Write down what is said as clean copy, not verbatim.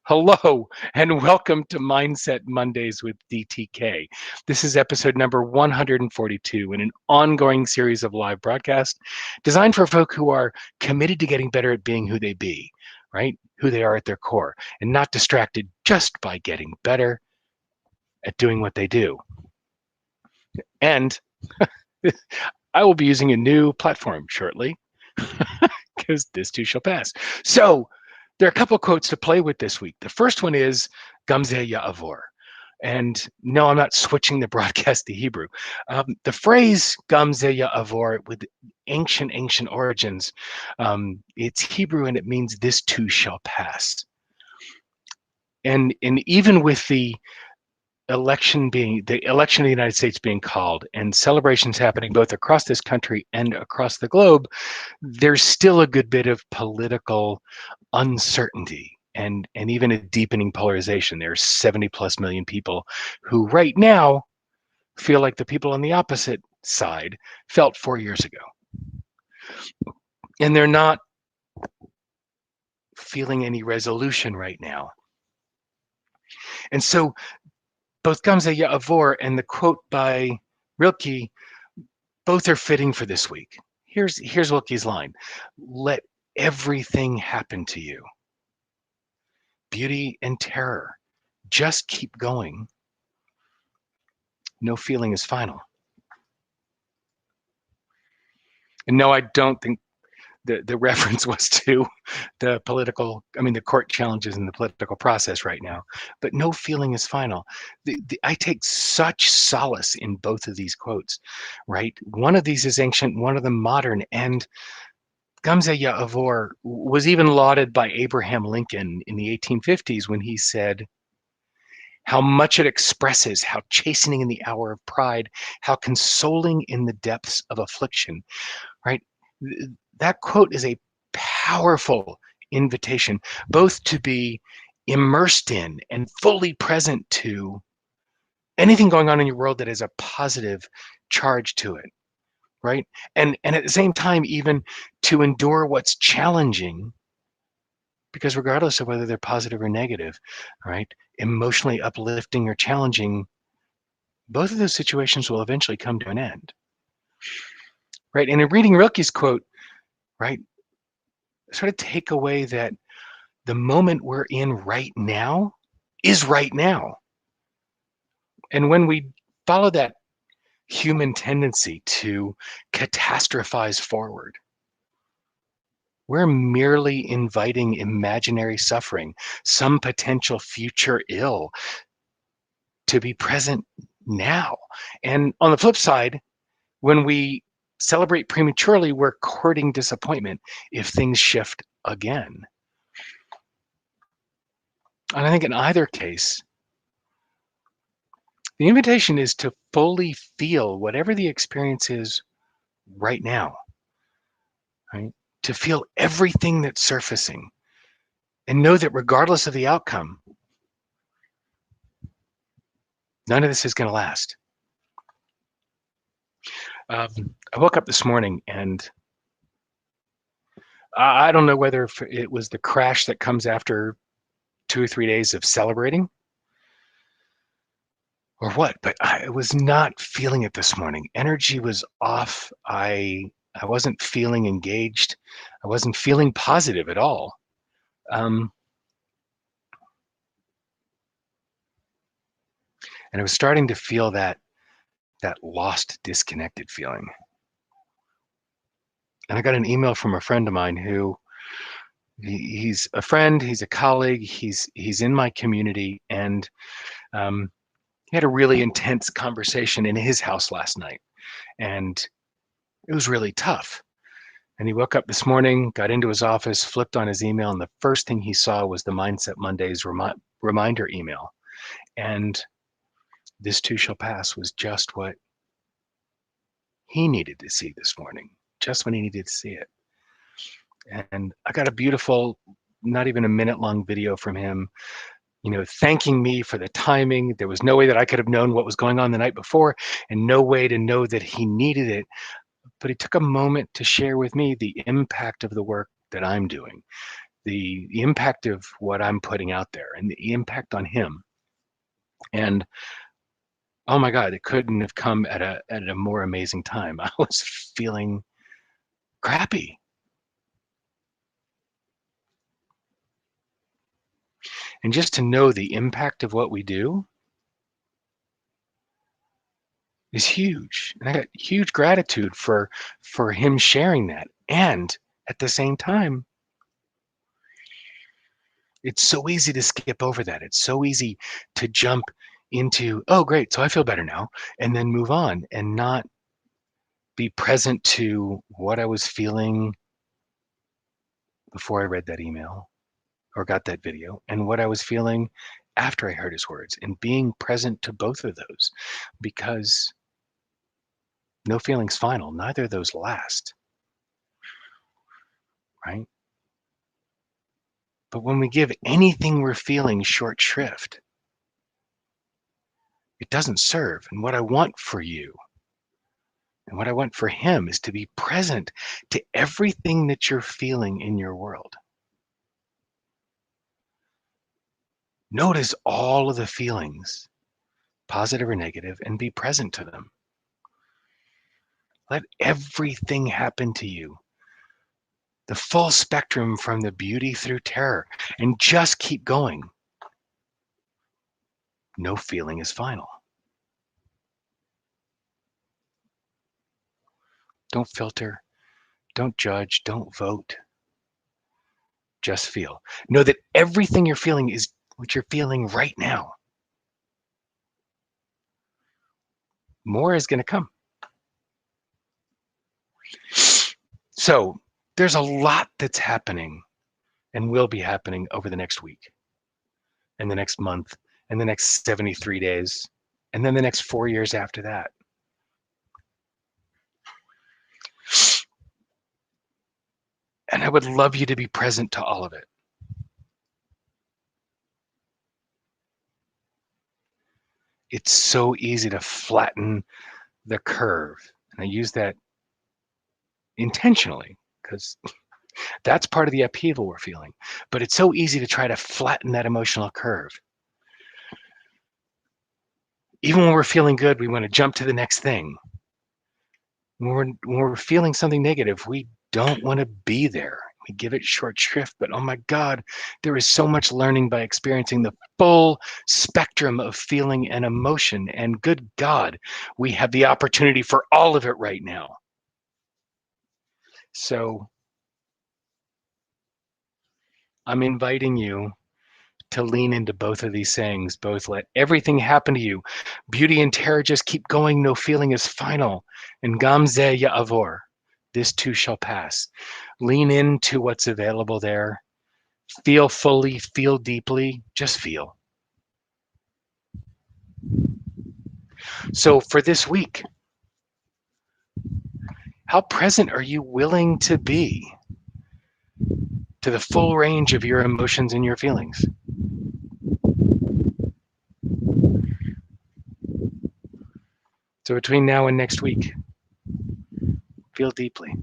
Hello, and welcome to Mindset Mondays with DTK. This is episode number 142 in an ongoing series of live broadcasts designed for folk who are committed to getting better at being who they be, right? Who they are at their core, and not distracted just by getting better at doing what they do. And I will be using a new platform shortly because this too shall pass. So, there are a couple of quotes to play with this week. The first one is Gamze Ya'avor. And no, I'm not switching the broadcast to Hebrew. The phrase Gamze Ya'avor with ancient origins, it's Hebrew and it means this too shall pass. And even with the election of the United States being called and celebrations happening both across this country and across the globe, there's still a good bit of political uncertainty and even a deepening polarization. There's 70 plus million people who right now feel like the people on the opposite side felt 4 years ago. And they're not feeling any resolution right now. And so both Gamze Ya'avor and the quote by Rilke, both are fitting for this week. Here's Rilke's line: "Let everything happen to you. Beauty and terror. Just keep going. No feeling is final." And no, I don't think the reference was to the court challenges in the political process right now, but no feeling is final. I take such solace in both of these quotes, right? One of these is ancient, one of them modern, and Gamze Ya'avor was even lauded by Abraham Lincoln in the 1850s when he said, "How much it expresses, how chastening in the hour of pride, how consoling in the depths of affliction," right? That quote is a powerful invitation, both to be immersed in and fully present to anything going on in your world that has a positive charge to it, right? And at the same time, even to endure what's challenging, because regardless of whether they're positive or negative, right, emotionally uplifting or challenging, both of those situations will eventually come to an end, right? And in reading Rilke's quote, right, sort of take away that the moment we're in right now is right now. And when we follow that human tendency to catastrophize forward, we're merely inviting imaginary suffering, some potential future ill, to be present now. And on the flip side, when we celebrate prematurely, we're courting disappointment if things shift again. And I think in either case, the invitation is to fully feel whatever the experience is right now, right? To feel everything that's surfacing and know that regardless of the outcome, none of this is going to last. I woke up this morning and I don't know whether it was the crash that comes after 2 or 3 days of celebrating or what, but I was not feeling it this morning. Energy was off. I wasn't feeling engaged. I wasn't feeling positive at all. And I was starting to feel that lost, disconnected feeling. And I got an email from a friend of mine who he's a friend, he's a colleague, he's in my community, and he had a really intense conversation in his house last night, and it was really tough. And he woke up this morning, got into his office, flipped on his email, and the first thing he saw was the Mindset Mondays reminder email. And "This too shall pass" was just what he needed to see this morning, just when he needed to see it. And I got a beautiful, not even a minute-long video from him, thanking me for the timing. There was no way that I could have known what was going on the night before, and no way to know that he needed it. But he took a moment to share with me the impact of the work that I'm doing, the impact of what I'm putting out there and the impact on him. And oh my God, it couldn't have come at a more amazing time. I was feeling crappy. And just to know the impact of what we do is huge. And I got huge gratitude for him sharing that. And at the same time, it's so easy to skip over that. It's so easy to jump into, oh, great, so I feel better now, and then move on and not be present to what I was feeling before I read that email or got that video and what I was feeling after I heard his words, and being present to both of those, because no feeling's final. Neither of those last, right? But when we give anything we're feeling short shrift, it doesn't serve. And what I want for you and what I want for him is to be present to everything that you're feeling in your world. Notice all of the feelings, positive or negative, and be present to them. Let everything happen to you, the full spectrum from the beauty through terror, and just keep going. No feeling is final. Don't filter, don't judge, don't vote. Just feel. Know that everything you're feeling is what you're feeling right now. More is going to come. So there's a lot that's happening and will be happening over the next week and the next month and the next 73 days and then the next 4 years after that. And I would love you to be present to all of it. It's so easy to flatten the curve. And I use that intentionally because that's part of the upheaval we're feeling. But it's so easy to try to flatten that emotional curve. Even when we're feeling good, we want to jump to the next thing. When we're feeling something negative, we don't want to be there. We give it short shrift, but oh my God, there is so much learning by experiencing the full spectrum of feeling and emotion. And good God, we have the opportunity for all of it right now. So I'm inviting you to lean into both of these sayings. Both let everything happen to you. Beauty and terror just keep going. No feeling is final. And gamze ya'avor. This too shall pass. Lean into what's available there. Feel fully, feel deeply, just feel. So for this week, how present are you willing to be to the full range of your emotions and your feelings? So between now and next week, feel deeply.